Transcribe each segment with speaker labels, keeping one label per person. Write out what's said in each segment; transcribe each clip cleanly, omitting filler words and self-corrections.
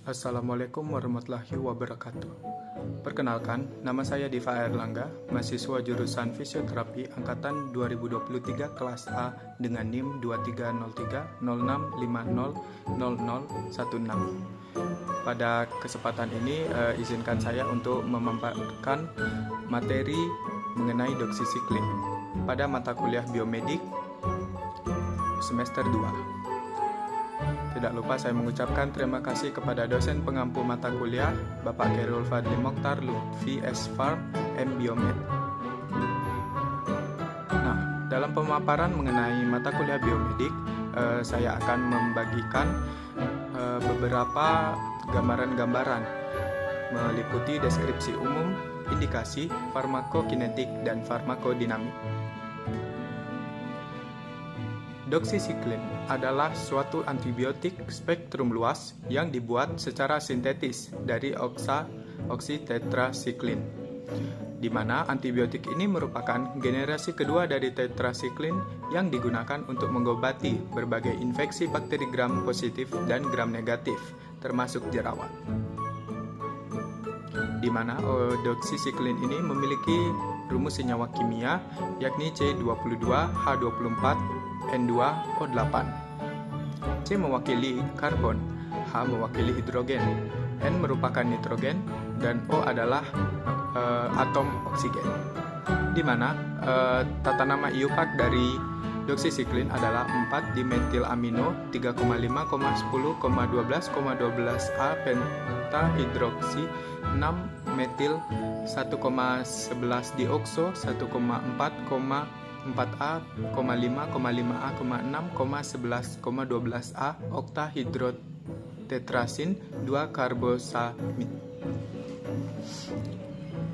Speaker 1: Assalamualaikum warahmatullahi wabarakatuh. Perkenalkan, nama saya Diva Airlangga, mahasiswa jurusan Fisioterapi angkatan 2023 kelas A dengan NIM 230306500016. Pada kesempatan ini, izinkan saya untuk memaparkan materi mengenai doksisiklin pada mata kuliah biomedik semester 2. Tidak lupa saya mengucapkan terima kasih kepada dosen pengampu mata kuliah Bapak Khairul Fadli Mokhtar Lutfi S.Farm M. Biomed. Nah, dalam pemaparan mengenai mata kuliah biomedik, saya akan membagikan beberapa gambaran-gambaran meliputi deskripsi umum, indikasi, farmakokinetik, dan farmakodinamik. Doksisiklin adalah suatu antibiotik spektrum luas yang dibuat secara sintetis dari oksitetrasiklin, di mana antibiotik ini merupakan generasi kedua dari tetrasiklin yang digunakan untuk mengobati berbagai infeksi bakteri gram positif dan gram negatif, termasuk jerawat. Di mana doksisiklin ini memiliki rumus senyawa kimia yakni C22H24 N2O8. C mewakili karbon, H mewakili hidrogen, N merupakan nitrogen, dan O adalah atom oksigen. Di mana tata nama IUPAC dari doksisiklin adalah 4-dimetilamino 3,5,10,12,12A pentahidroksi 6-metil 1,11 diokso 1,4,4A, 5,5A, 6,11,12A oktahidrotetrasin 2-karbosamid.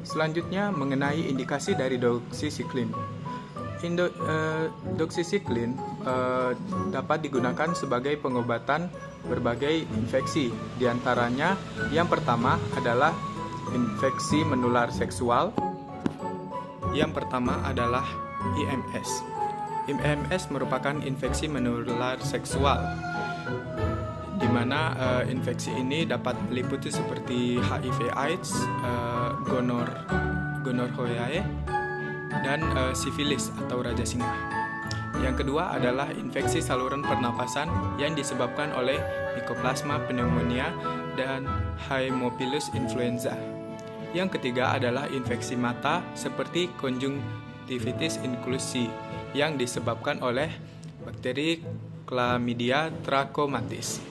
Speaker 1: Selanjutnya mengenai indikasi dari doksisiklin. Doksisiklin dapat digunakan sebagai pengobatan berbagai infeksi. Di antaranya yang pertama adalah infeksi menular seksual. Yang pertama adalah IMS. IMS merupakan infeksi menular seksual, di mana infeksi ini dapat meliputi seperti HIV/AIDS, gonorrhea, dan sifilis atau raja singa. Yang kedua adalah infeksi saluran pernapasan yang disebabkan oleh Mycoplasma pneumonia dan Haemophilus influenza. Yang ketiga adalah infeksi mata seperti konjungtivitis inclusi yang disebabkan oleh bakteri Chlamydia trachomatis.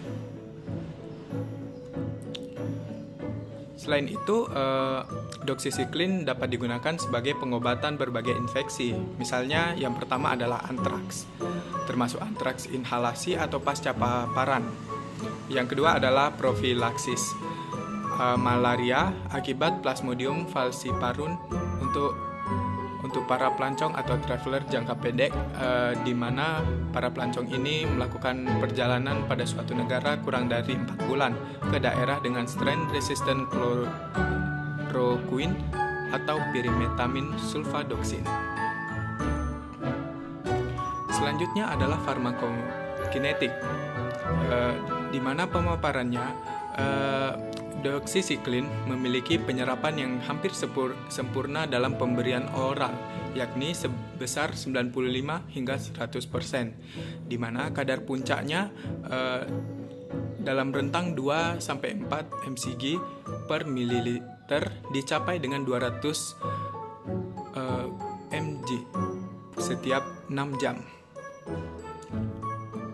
Speaker 1: Selain itu, doksisiklin dapat digunakan sebagai pengobatan berbagai infeksi. Misalnya, yang pertama adalah antraks, termasuk antraks inhalasi atau pasca paparan. Yang kedua adalah profilaksis malaria akibat Plasmodium falciparum untuk para pelancong atau traveler jangka pendek, di mana para pelancong ini melakukan perjalanan pada suatu negara kurang dari 4 bulan ke daerah dengan strain resistant chloroquine atau pyrimethamine sulfadoxin. Selanjutnya adalah farmakokinetik, di mana pemaparannya doksisiklin memiliki penyerapan yang hampir sempurna dalam pemberian oral, yakni sebesar 95 hingga 100%, di mana kadar puncaknya dalam rentang 2-4 mcg per mililiter dicapai dengan 200 mg setiap 6 jam.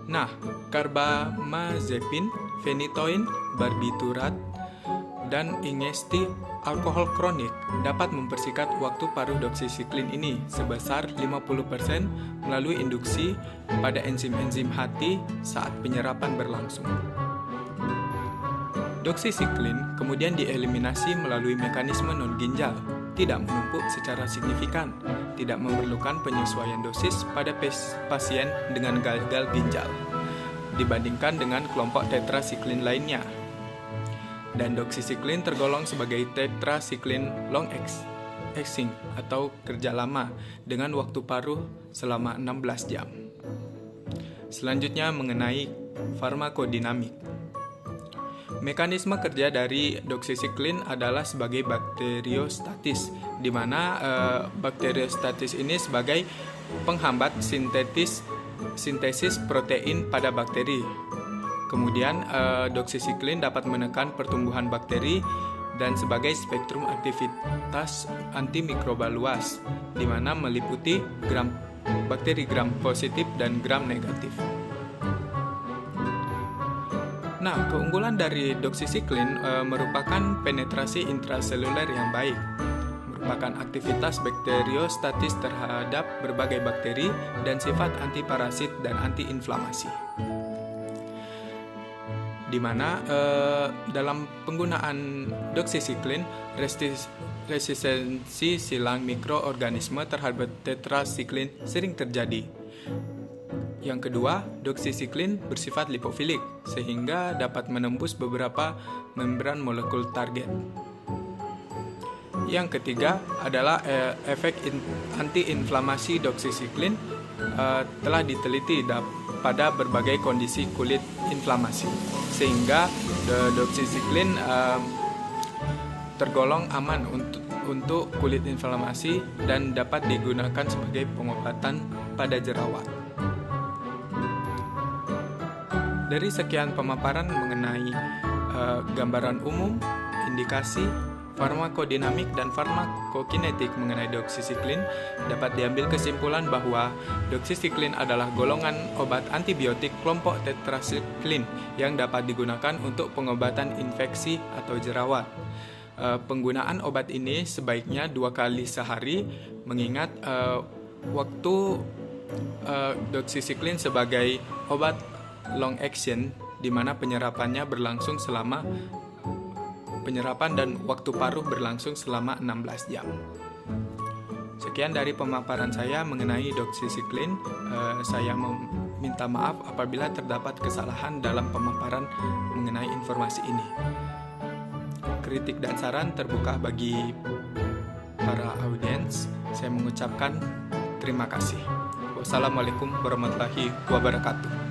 Speaker 1: Nah, karbamazepin, phenytoin, barbiturat, dan ingesti alkohol kronik dapat mempersingkat waktu paruh doksisiklin ini sebesar 50% melalui induksi pada enzim-enzim hati saat penyerapan berlangsung. Doksisiklin kemudian dieliminasi melalui mekanisme non-ginjal, tidak menumpuk secara signifikan, tidak memerlukan penyesuaian dosis pada pasien dengan gagal ginjal dibandingkan dengan kelompok tetrasiklin lainnya. Dan doksisiklin tergolong sebagai tetrasiklin long acting atau kerja lama dengan waktu paruh selama 16 jam. Selanjutnya mengenai farmakodinamik. Mekanisme kerja dari doxycycline adalah sebagai bakteriostatis, di mana bakteriostatis ini sebagai penghambat sintesis protein pada bakteri. Kemudian doxycycline dapat menekan pertumbuhan bakteri dan sebagai spektrum aktivitas antimikrobal luas, di mana meliputi bakteri gram positif dan gram negatif. Nah, keunggulan dari doxycycline merupakan penetrasi intraseluler yang baik, merupakan aktivitas bakteriostatis terhadap berbagai bakteri dan sifat antiparasit dan antiinflamasi. Di mana dalam penggunaan doxycycline, resistensi silang mikroorganisme terhadap tetracycline sering terjadi. Yang kedua, doxycycline bersifat lipofilik, sehingga dapat menembus beberapa membran molekul target. Yang ketiga adalah efek antiinflamasi doxycycline telah diteliti pada berbagai kondisi kulit inflamasi, sehingga doxycycline tergolong aman untuk kulit inflamasi dan dapat digunakan sebagai pengobatan pada jerawat. Dari sekian pemaparan mengenai gambaran umum, indikasi, farmakodinamik, dan farmakokinetik mengenai doxycycline, dapat diambil kesimpulan bahwa doxycycline adalah golongan obat antibiotik kelompok tetracycline yang dapat digunakan untuk pengobatan infeksi atau jerawat. Penggunaan obat ini sebaiknya 2 kali sehari, mengingat waktu doxycycline sebagai obat long action, di mana penyerapan dan waktu paruh berlangsung selama 16 jam. Sekian dari pemaparan saya mengenai doxycycline. Saya meminta maaf apabila terdapat kesalahan dalam pemaparan mengenai informasi ini. Kritik dan saran terbuka bagi para audiens. Saya mengucapkan terima kasih. Wassalamualaikum warahmatullahi wabarakatuh.